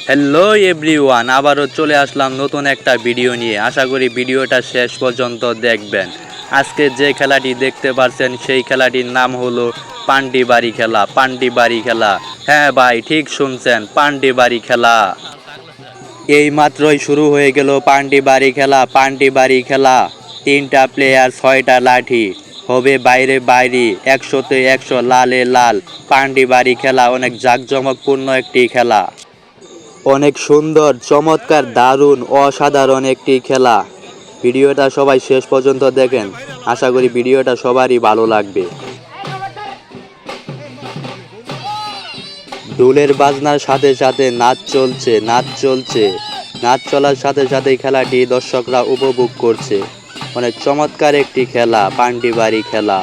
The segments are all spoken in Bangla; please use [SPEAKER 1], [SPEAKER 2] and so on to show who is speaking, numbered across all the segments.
[SPEAKER 1] হ্যালো এভরিওয়ান, আবারও চলে আসলাম নতুন একটা ভিডিও নিয়ে। আশা করি ভিডিওটা শেষ পর্যন্ত দেখবেন। আজকে যে খেলাটি দেখতে পাচ্ছেন সেই খেলাটির নাম হলো পান্ডি বাড়ি খেলা। পান্ডি বাড়ি খেলা, হ্যাঁ ভাই ঠিক শুনছেন, পান্ডি বাড়ি খেলা। এই মাত্রই শুরু হয়ে গেল পান্ডি বাড়ি খেলা। পান্ডি বাড়ি খেলা, 3টা প্লেয়ার 6টা লাঠি, হবে বাইরে বাইরে, 100-তে 100, লালে লাল। পান্ডি বাড়ি খেলা অনেক জাঁকজমকপূর্ণ একটি খেলা, অনেক সুন্দর, চমৎকার, দারুণ, অসাধারণ একটি খেলা। ভিডিওটা সবাই শেষ পর্যন্ত দেখেন, আশা করি ভিডিওটা সবারই ভালো লাগবে। ঢোলের বাজনার সাথে সাথে নাচ চলছে, নাচ চলছে। নাচ চলার সাথে সাথে খেলাটি দর্শকরা উপভোগ করছে। অনেক চমৎকার একটি খেলা, পান্ডি বাড়ি খেলা।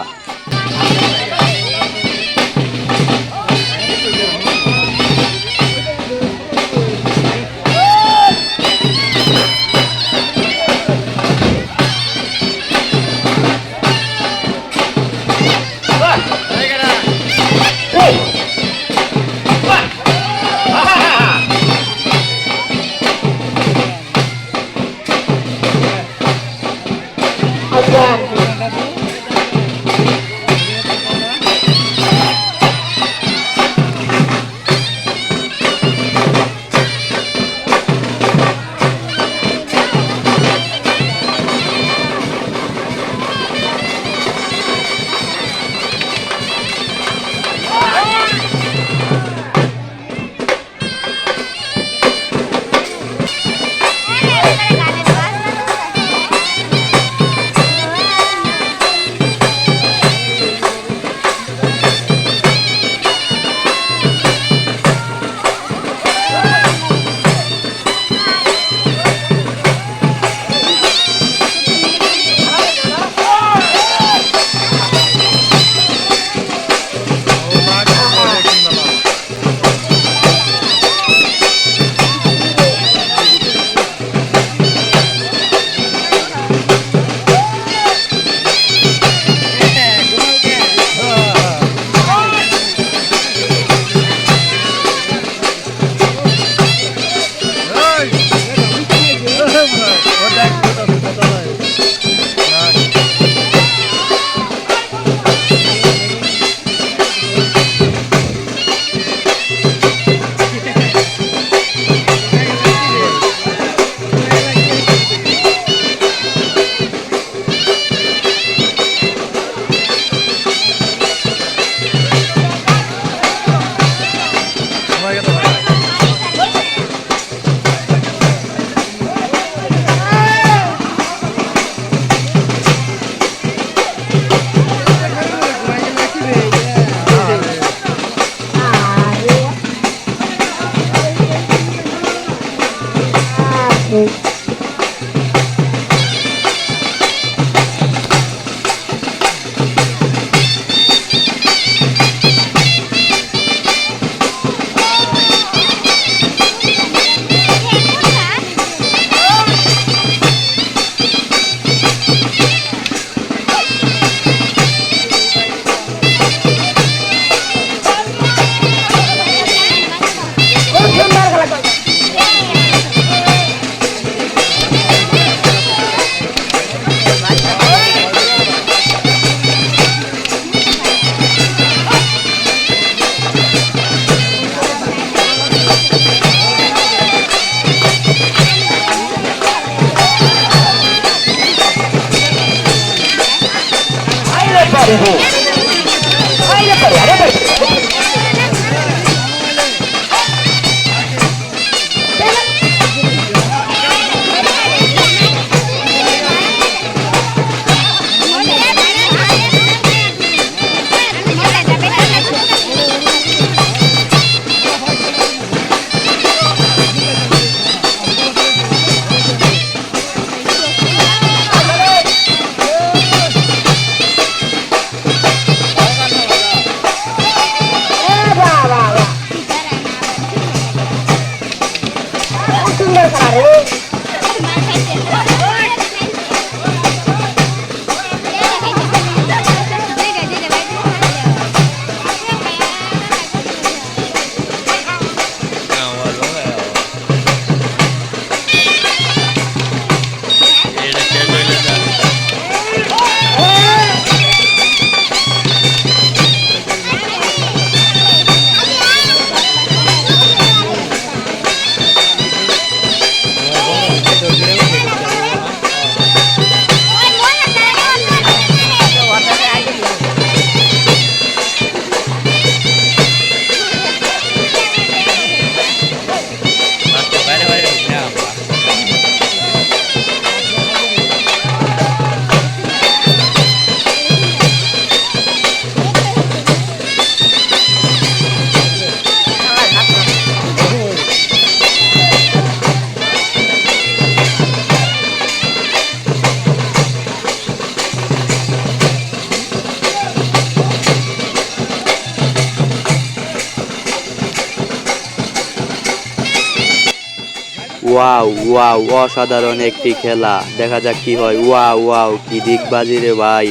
[SPEAKER 1] ওয়াও ওয়াও, অসাধারণ একটি খেলা, দেখা যাক কি হয়। ওয়াও ওয়াও, কি দিকবাজি রে ভাই,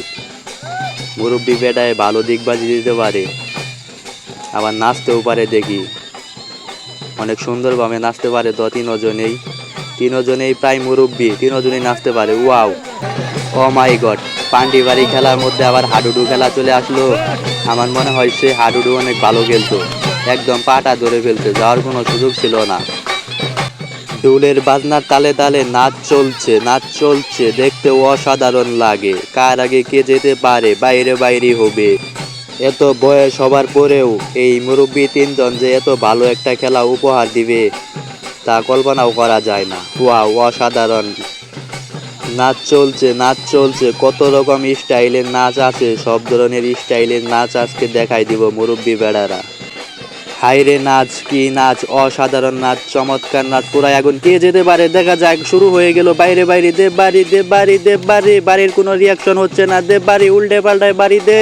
[SPEAKER 1] মুরব্বি বেটায় ভালো দিকবাজি দিতে পারে, আবার নাচতেও পারে দেখি, অনেক সুন্দরভাবে নাচতে পারে তো। তিনজনেই প্রায় মুরব্বি, তিনজনেই নাচতে পারে। ওয়াও, ও মাই গড, পান্ডি বাড়ি খেলার মধ্যে আবার হাডুডু খেলা চলে আসলো। আমার মনে হয় সে হাডুডু অনেক ভালো খেলতো, একদম পাটা ধরে ফেলতে, যাওয়ার কোনো সুযোগ ছিল না। ঢোলের বাজনার তালে তালে নাচ চলছে, দেখতে অসাধারণ লাগে। কার আগে কে যেতে পারে, বাইরে বাইরে হবে। এত বয়স হবার পরেও এই মুরব্বী তিনজন যে এত ভালো একটা খেলা উপহার দিবে তা কল্পনাও করা যায় না। ওয়াও, অসাধারণ নাচ চলছে, কত রকম স্টাইলের নাচ আছে, সব ধরনের স্টাইলের নাচ আজকে দেখাই দিব মুরব্বী বেড়ারা। হাইরে নাচ, কি নাচ, অসাধারণ নাচ, চমৎকার নাচ, পুরাই আগুন, কে যেতে পারে, দেখা যাক। শুরু হয়ে গেল, বাইরে বাইরে, দেব বাড়ি, বাড়ির কোনো রিয়াকশন হচ্ছে না, দেব বাড়ি উল্টে পাল্টায় বাড়ি দে।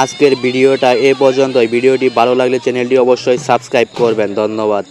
[SPEAKER 1] আজকের ভিডিওটা এ পর্যন্তই। ভিডিওটি ভালো লাগলে চ্যানেলটি অবশ্যই সাবস্ক্রাইব করবেন। ধন্যবাদ।